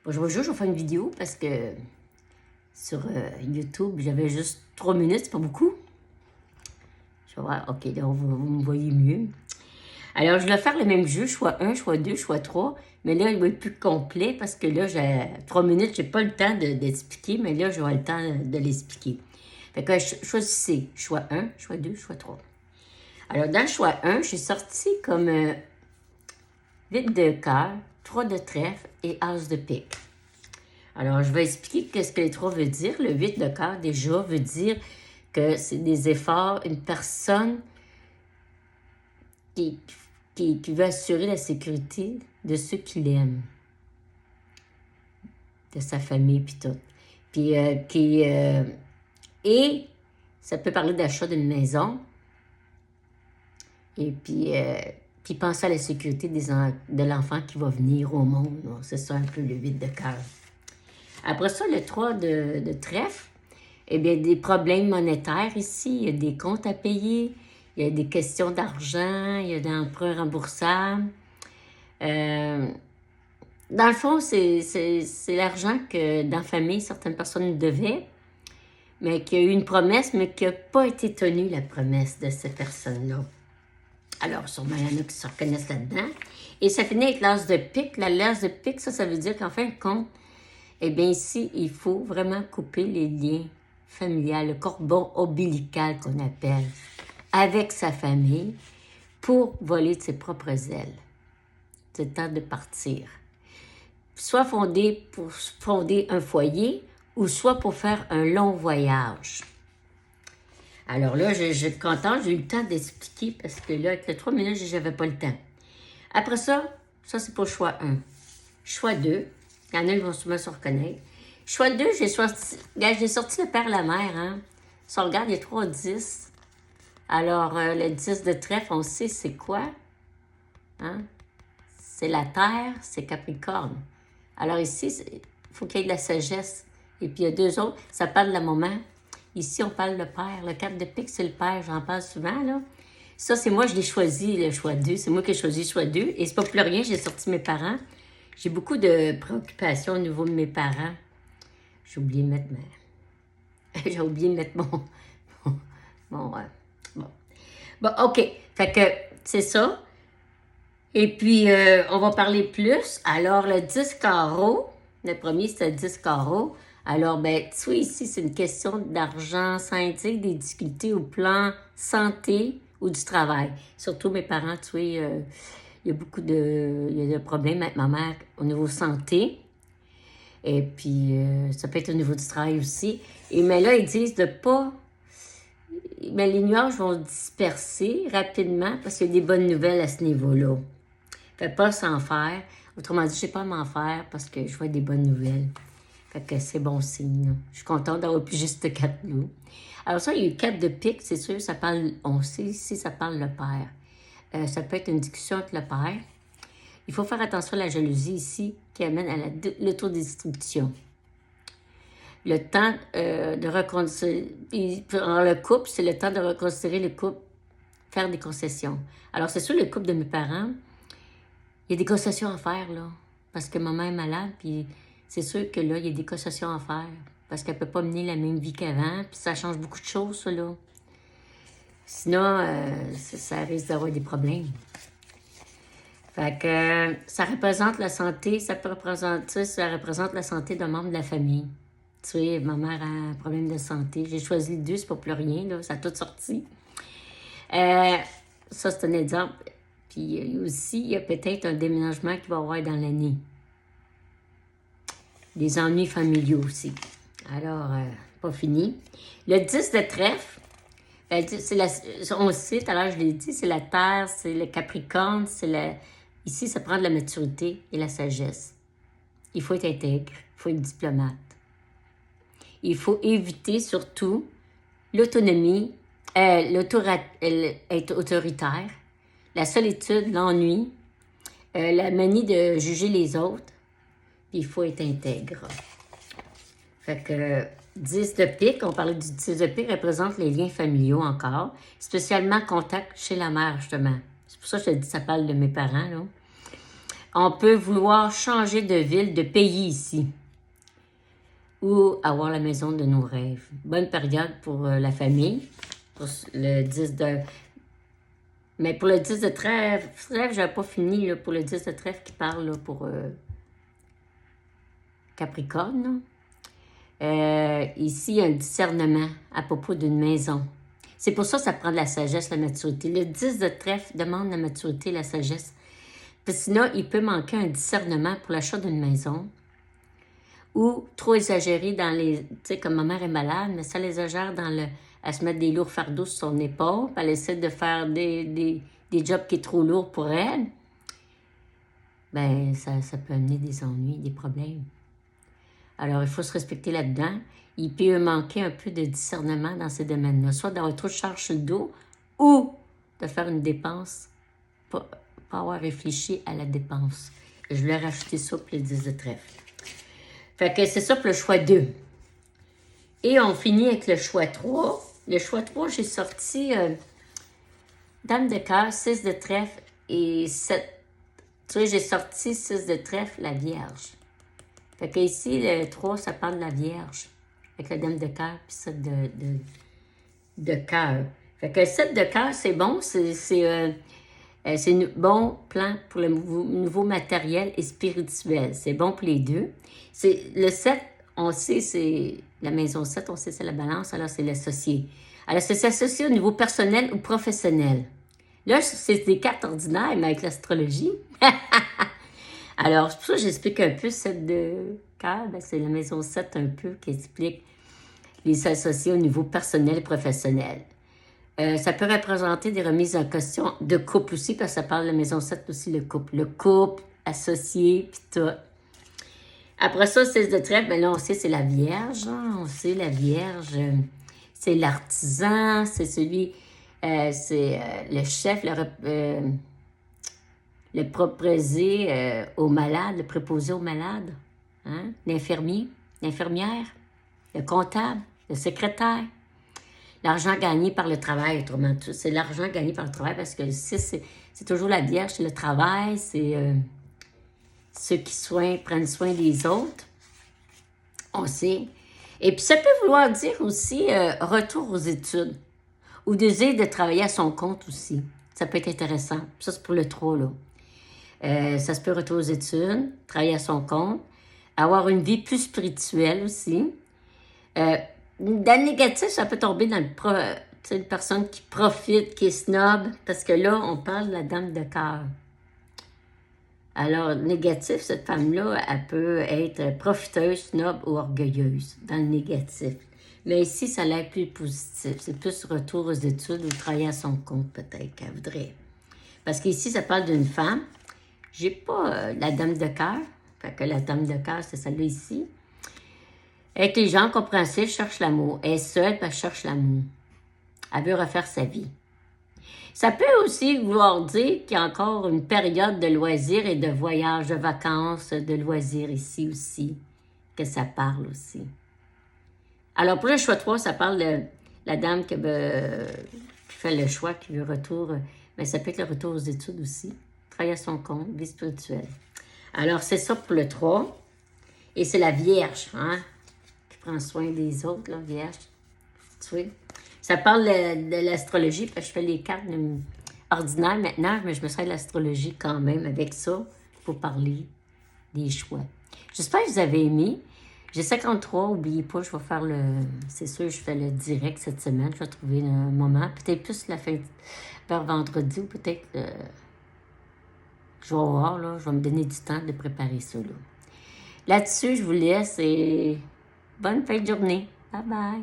Bonjour, je vais faire une vidéo parce que sur YouTube, j'avais juste 3 minutes, c'est pas beaucoup. Je vais voir, ok, là, vous me voyez mieux. Alors, je vais faire le même jeu, choix 1, choix 2, choix 3. Mais là, il va être plus complet parce que là, j'ai 3 minutes, j'ai pas le temps d'expliquer, mais là, j'aurai le temps de l'expliquer. Fait que choisissez choix 1, choix 2, choix 3. Alors, dans le choix 1, j'ai sorti comme 8 de cœur, 3 de trèfle et as de pique. Alors, je vais expliquer qu'est-ce que les 3 veut dire. Le 8 de cœur, déjà, veut dire que c'est des efforts, une personne qui veut assurer la sécurité de ceux qui l'aiment, de sa famille, puis tout. Puis, et ça peut parler d'achat d'une maison, et puis penser à la sécurité de l'enfant qui va venir au monde. C'est ça un peu le 8 de cœur. Après ça, le 3 de trèfle, eh bien, des problèmes monétaires ici, il y a des comptes à payer, il y a des questions d'argent, il y a des emprunts remboursables. Dans le fond, c'est l'argent que dans la famille, certaines personnes devaient, mais qu'il y a eu une promesse, mais qui n'a pas été tenue, la promesse de ces personnes-là. Alors, sûrement, il y en a qui se reconnaissent là-dedans. Et ça finit avec l'as de pique. L'as de pique, ça veut dire qu'en fin de compte, eh bien, ici, il faut vraiment couper les liens familiaux, le cordon ombilical qu'on appelle, avec sa famille pour voler de ses propres ailes. C'est le temps de partir. Soit pour fonder un foyer ou soit pour faire un long voyage. Alors là, je suis contente, j'ai eu le temps d'expliquer parce que là, avec les 3 minutes, je n'avais pas le temps. Après ça c'est pour choix 1. Choix 2, il y en a qui vont sûrement se reconnaître. Choix 2, j'ai sorti le père et la mère. Hein? Si on regarde, il y a 3 10. Alors, le 10 de trèfle, on sait c'est quoi. Hein? C'est la terre, c'est Capricorne. Alors ici, il faut qu'il y ait de la sagesse. Et puis, il y a 2 autres, ça parle de la maman. Ici, on parle le père. Le 4 de pique, c'est le père, j'en parle souvent, là. Ça, c'est moi, je l'ai choisi, le choix 2. C'est moi qui ai choisi le choix 2. Et c'est pas plus rien, j'ai sorti mes parents. J'ai beaucoup de préoccupations au niveau de mes parents. J'ai oublié de mettre J'ai oublié de mettre bon. Bon, OK. Fait que c'est ça. Et puis, on va parler plus. Alors, le 10 carreau, le premier, c'était le 10 carreau. Alors, ben, tu vois, ici, c'est une question d'argent, santé, des difficultés au plan santé ou du travail. Surtout mes parents, tu vois, il y a beaucoup de problèmes avec ma mère au niveau santé. Et puis, ça peut être au niveau du travail aussi. Mais là, ils disent de pas... Mais les nuages vont se disperser rapidement parce qu'il y a des bonnes nouvelles à ce niveau-là. Fait pas s'en faire. Autrement dit, je ne sais pas m'en faire parce que je vois des bonnes nouvelles. Fait que c'est bon signe. Là. Je suis contente d'avoir plus juste 4 là. Alors ça, il y a eu 4 de pique, c'est sûr, ça parle, on sait ici, ça parle le père. Ça peut être une discussion avec le père. Il faut faire attention à la jalousie ici qui amène à l'autodestruction. Le temps de reconsidérer, dans le couple, c'est le temps de reconsidérer le couple, faire des concessions. Alors c'est sûr, le couple de mes parents, il y a des concessions à faire, là, parce que maman est malade, puis c'est sûr que là, il y a des concessions à faire, parce qu'elle ne peut pas mener la même vie qu'avant, puis ça change beaucoup de choses, ça, là. Sinon, ça risque d'avoir des problèmes. Fait que ça représente la santé, ça représente la santé d'un membre de la famille. Tu sais, ma mère a un problème de santé. J'ai choisi le 2, c'est pas plus rien, là, ça a tout sorti. Ça, c'est un exemple. Puis aussi, il y a peut-être un déménagement qu'il va y avoir dans l'année. Des ennuis familiaux aussi. Alors, pas fini. Le 10 de trèfle, ben, on le sait, tout à l'heure je l'ai dit, c'est la terre, c'est le capricorne, ici, ça prend de la maturité et la sagesse. Il faut être intègre, il faut être diplomate. Il faut éviter surtout l'autonomie, être autoritaire, la solitude, l'ennui, la manie de juger les autres, puis il faut être intègre. Fait que 10 de pique, on parlait du 10 de pique, représente les liens familiaux encore, spécialement contact chez la mère, justement. C'est pour ça que je te dis, ça parle de mes parents, là. On peut vouloir changer de ville, de pays ici. Ou avoir la maison de nos rêves. Bonne période pour la famille. Pour le 10 de... Mais pour le 10 de trèfle, je n'avais pas fini là, pour le 10 de trèfle qui parle là, pour Capricorne. Ici, il y a un discernement à propos d'une maison. C'est pour ça que ça prend de la sagesse, la maturité. Le 10 de trèfle demande la maturité, la sagesse. Parce que sinon, il peut manquer un discernement pour l'achat d'une maison. Ou trop exagéré dans les... Tu sais, comme ma mère est malade, mais ça l'exagère dans le... Elle se met des lourds fardeaux sur son épaule, puis elle essaie de faire des jobs qui sont trop lourds pour elle. Ben, ça peut amener des ennuis, des problèmes. Alors, il faut se respecter là-dedans. Il peut manquer un peu de discernement dans ces domaines-là. Soit d'avoir trop de charge sur le dos ou de faire une dépense, pas avoir réfléchi à la dépense. Je voulais rajouter ça pour le 10 de trèfle. Fait que c'est ça pour le choix 2. Et on finit avec le choix 3. Le choix 3, j'ai sorti Dame de cœur, 6 de trèfle et 7. Tu vois, j'ai sorti 6 de trèfle, la Vierge. Fait que ici, le 3, ça parle de la Vierge. Avec la Dame de cœur puis 7 de cœur. Fait que 7 de cœur, c'est bon. C'est un bon plan pour le nouveau matériel et spirituel. C'est bon pour les deux. Le 7, on sait, c'est la maison 7, on sait, c'est la balance, alors c'est l'associé. Alors, c'est s'associer au niveau personnel ou professionnel. Là, c'est des cartes ordinaires, mais avec l'astrologie. Alors, c'est pour ça que j'explique un peu 7 de cœur. Ben, c'est la maison 7 un peu qui explique les associés au niveau personnel et professionnel. Ça peut représenter des remises en question de couple aussi, parce que ça parle de la maison 7 aussi, le couple. Le couple, associé, puis tout. Après ça, 6 de trèfle, ben là, on sait, c'est la Vierge. Hein? On sait, la Vierge, c'est l'artisan, c'est celui, c'est le chef, le proposé aux malades, le préposé aux malades, hein? L'infirmier, l'infirmière, le comptable, le secrétaire. L'argent gagné par le travail, autrement dit. C'est l'argent gagné par le travail parce que le 6, c'est toujours la Vierge, c'est le travail, c'est ceux qui prennent soin des autres. On sait. Et puis ça peut vouloir dire aussi retour aux études ou désir de travailler à son compte aussi. Ça peut être intéressant. Ça, c'est pour le 3, là. Ça se peut retourner aux études, travailler à son compte, avoir une vie plus spirituelle aussi. Dans le négatif, ça peut tomber dans une personne qui profite, qui est snob, parce que là, on parle de la Dame de cœur. Alors, négatif, cette femme-là, elle peut être profiteuse, snob ou orgueilleuse, dans le négatif. Mais ici, ça a l'air plus positif. C'est plus retour aux études ou travailler à son compte, peut-être, qu'elle voudrait. Parce qu'ici, ça parle d'une femme. J'ai pas la Dame de cœur. Fait que la Dame de cœur, c'est celle-là ici. Avec les gens compréhensifs, cherche l'amour. Elle est seule, puis elle cherche l'amour. Elle veut refaire sa vie. Ça peut aussi vouloir dire qu'il y a encore une période de loisirs et de voyages, de vacances, de loisirs ici aussi, que ça parle aussi. Alors, pour le choix 3, ça parle de la dame qui fait le choix, qui veut retour, mais ça peut être le retour aux études aussi. Travailler à son compte, vie spirituelle. Alors, c'est ça pour le 3. Et c'est la Vierge, hein, qui prend soin des autres, la Vierge. Tu vois? Ça parle de l'astrologie, parce que je fais les cartes ordinaires maintenant, mais je me sers de l'astrologie quand même avec ça pour parler des choix. J'espère que vous avez aimé. J'ai 53, n'oubliez pas, je vais faire c'est sûr, je fais le direct cette semaine. Je vais trouver un moment, peut-être plus la fin, vers vendredi, ou peut-être, je vais voir, là, je vais me donner du temps de préparer ça, là. Là-dessus, je vous laisse et bonne fin de journée. Bye bye.